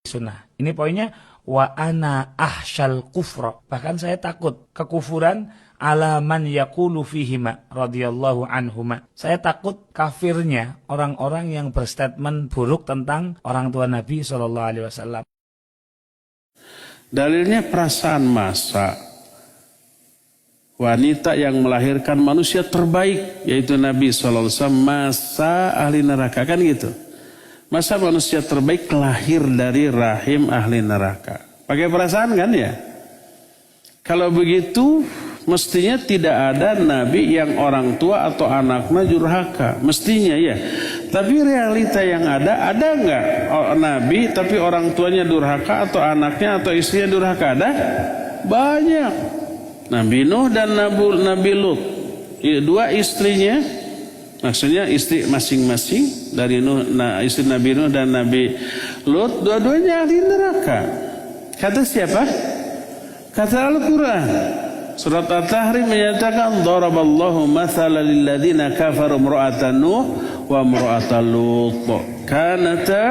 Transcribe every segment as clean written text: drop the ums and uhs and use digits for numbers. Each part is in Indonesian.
sunnah. Ini poinnya, wa ana ahsyal kufra. Bahkan saya takut kekufuran ala man yaqulu fihima radhiyallahu anhuma. Saya takut kafirnya orang-orang yang berstatement buruk tentang orang tua Nabi SAW. Dalilnya perasaan masa. Wanita yang melahirkan manusia terbaik, yaitu Nabi SAW, masa ahli neraka, kan gitu. Masa manusia terbaik lahir dari rahim ahli neraka. Pakai perasaan kan ya? Kalau begitu, mestinya tidak ada Nabi yang orang tua atau anaknya durhaka. Mestinya ya. Tapi realita yang ada nggak Nabi tapi orang tuanya durhaka atau anaknya atau istrinya durhaka? Ada? Banyak. Nabi Nuh dan Nabi Lut, dua istrinya, maksudnya istri masing-masing dari istri Nabi Nuh dan Nabi Lut, dua-duanya ahli neraka. Kata siapa? Kata Al-Quran. Surat At-Tahrim menyatakan, daraballahu mathalan lilladzina kafaru imra'atan Nuh wa imra'atan Lut kanata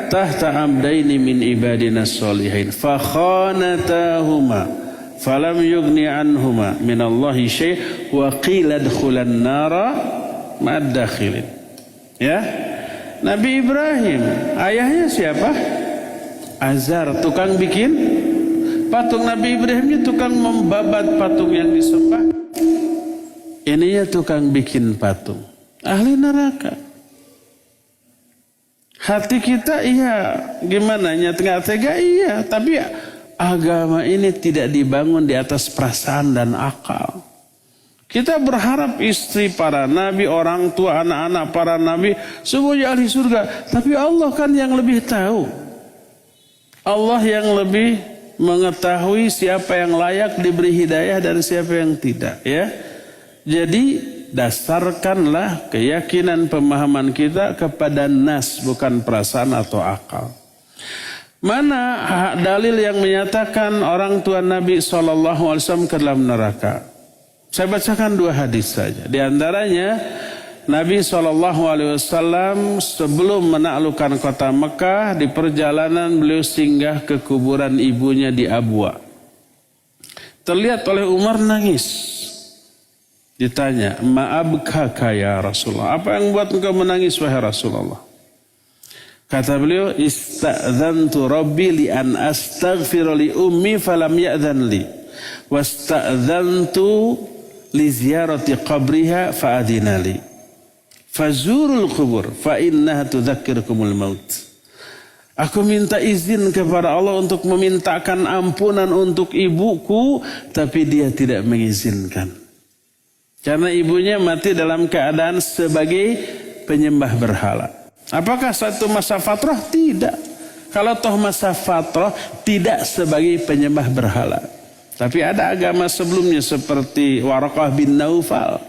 tahta abdaini min ibadina sholihin fa khanatahuma falam yughni anhuma minallahi syai' wa qila adkhulan nara ma'ad dakhilin. Ya, Nabi Ibrahim, ayahnya siapa? Azar, tukang bikin patung. Nabi Ibrahimnya tukang membabat patung yang disembah. Ininya tukang bikin patung. Ahli neraka. Hati kita iya, gimana? Nggak tega iya, tapi agama ini tidak dibangun di atas perasaan dan akal. Kita berharap istri para nabi, orang tua, anak-anak para nabi, semuanya ahli surga. Tapi Allah kan yang lebih tahu. Allah yang lebih mengetahui siapa yang layak diberi hidayah dan siapa yang tidak. Ya, jadi dasarkanlah keyakinan pemahaman kita kepada nas, bukan perasaan atau akal. Mana dalil yang menyatakan orang tua Nabi SAW ke dalam neraka? Saya bacakan dua hadis saja. Di antaranya, Nabi SAW sebelum menaklukkan kota Mekah, di perjalanan beliau singgah ke kuburan ibunya di Abwa. Terlihat oleh Umar nangis. Ditanya, ma'abkaka ya Rasulullah? Apa yang buat engkau menangis wahai Rasulullah? Kata beliau, ista'dzantu rabbi li an astaghfira li ummi falam ya'dzan li. Wasta'dzantu li ziyarati qabriha fa'adina li. Fazurul kubur fa innaha tudzakkirukumul maut. Aku minta izin kepada Allah untuk memintakan ampunan untuk ibuku, tapi dia tidak mengizinkan. Karena ibunya mati dalam keadaan sebagai penyembah berhala. Apakah satu masa fatrah? Tidak. Kalau toh masa fatrah tidak sebagai penyembah berhala. Tapi ada agama sebelumnya seperti Waraqah bin Naufal.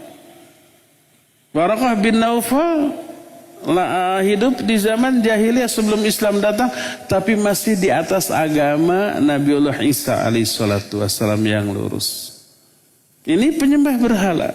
Waraqah bin Naufal hidup di zaman jahiliyah sebelum Islam datang, tapi masih di atas agama Nabiullah Isa alaihissalatu wassalam yang lurus. Ini penyembah berhala.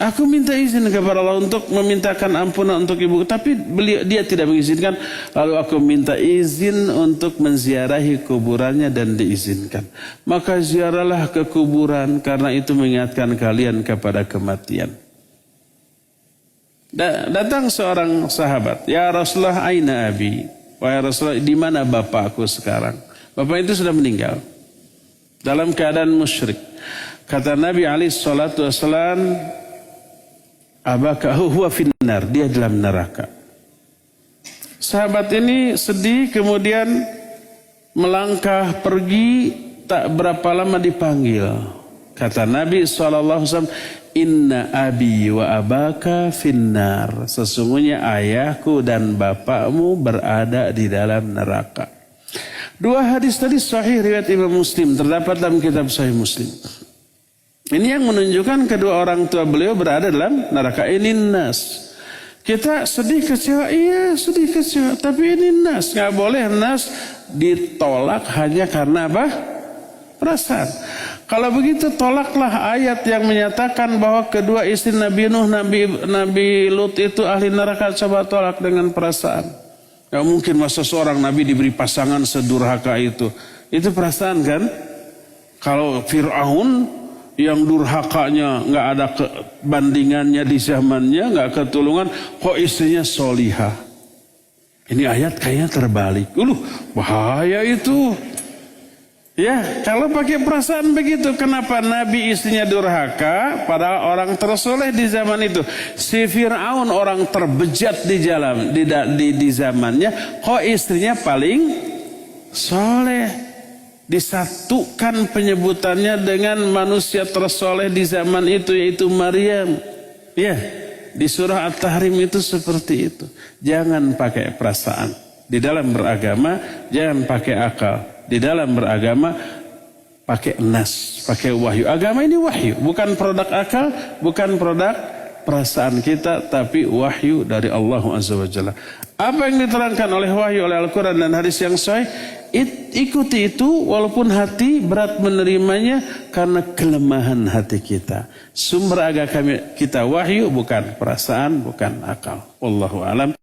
Aku minta izin kepada Allah untuk memintakan ampunan untuk ibu, tapi dia tidak mengizinkan. Lalu aku minta izin untuk menziarahi kuburannya dan diizinkan. Maka ziarahlah ke kuburan, karena itu mengingatkan kalian kepada kematian. Datang seorang sahabat, ya Rasulullah, aina abi? Wahai Rasulullah, di mana bapakku sekarang? Bapak itu sudah meninggal dalam keadaan musyrik. Kata Nabi alaihissalatu wassalam, abaka huwa finnar, dia dalam neraka. Sahabat ini sedih, kemudian melangkah pergi, tak berapa lama dipanggil. Kata Nabi SAW, inna abi wa abaka finnar, sesungguhnya ayahku dan bapakmu berada di dalam neraka. Dua hadis tadi sahih riwayat Imam Muslim, terdapat dalam kitab Sahih Muslim. Ini yang menunjukkan kedua orang tua beliau berada dalam neraka. Ini nas. Kita sedih kecewa, iya sedih kecewa. Tapi ini nas. Nggak boleh nas ditolak hanya karena apa? Perasaan. Kalau begitu tolaklah ayat yang menyatakan bahwa kedua istri Nabi Nuh, Nabi Lut itu ahli neraka. Coba tolak dengan perasaan. Gak mungkin masa seorang nabi diberi pasangan sedurhaka itu. Itu perasaan kan? Kalau Fir'aun yang durhakanya nggak ada bandingannya di zamannya, nggak ketulungan, kok istrinya solihah. Ini ayat kayaknya terbalik. Bahaya itu. Ya, kalau pakai perasaan begitu, kenapa Nabi istrinya durhaka padahal orang tersoleh di zaman itu? Si Fir'aun orang terbejat di zamannya, kok istrinya paling soleh? Disatukan penyebutannya dengan manusia tersoleh di zaman itu, yaitu Maryam. Ya, di surah At-Tahrim itu seperti itu. Jangan pakai perasaan. Di dalam beragama, jangan pakai akal. Di dalam beragama, pakai nas, pakai wahyu. Agama ini wahyu, bukan produk akal, bukan produk perasaan kita, tapi wahyu dari Allah Azza wa Jalla. Apa yang diterangkan oleh wahyu, oleh Al-Quran dan hadis yang sahih, ikuti itu walaupun hati berat menerimanya karena kelemahan hati kita. Sumber agama kita wahyu, bukan perasaan, bukan akal. Wallahu a'lam.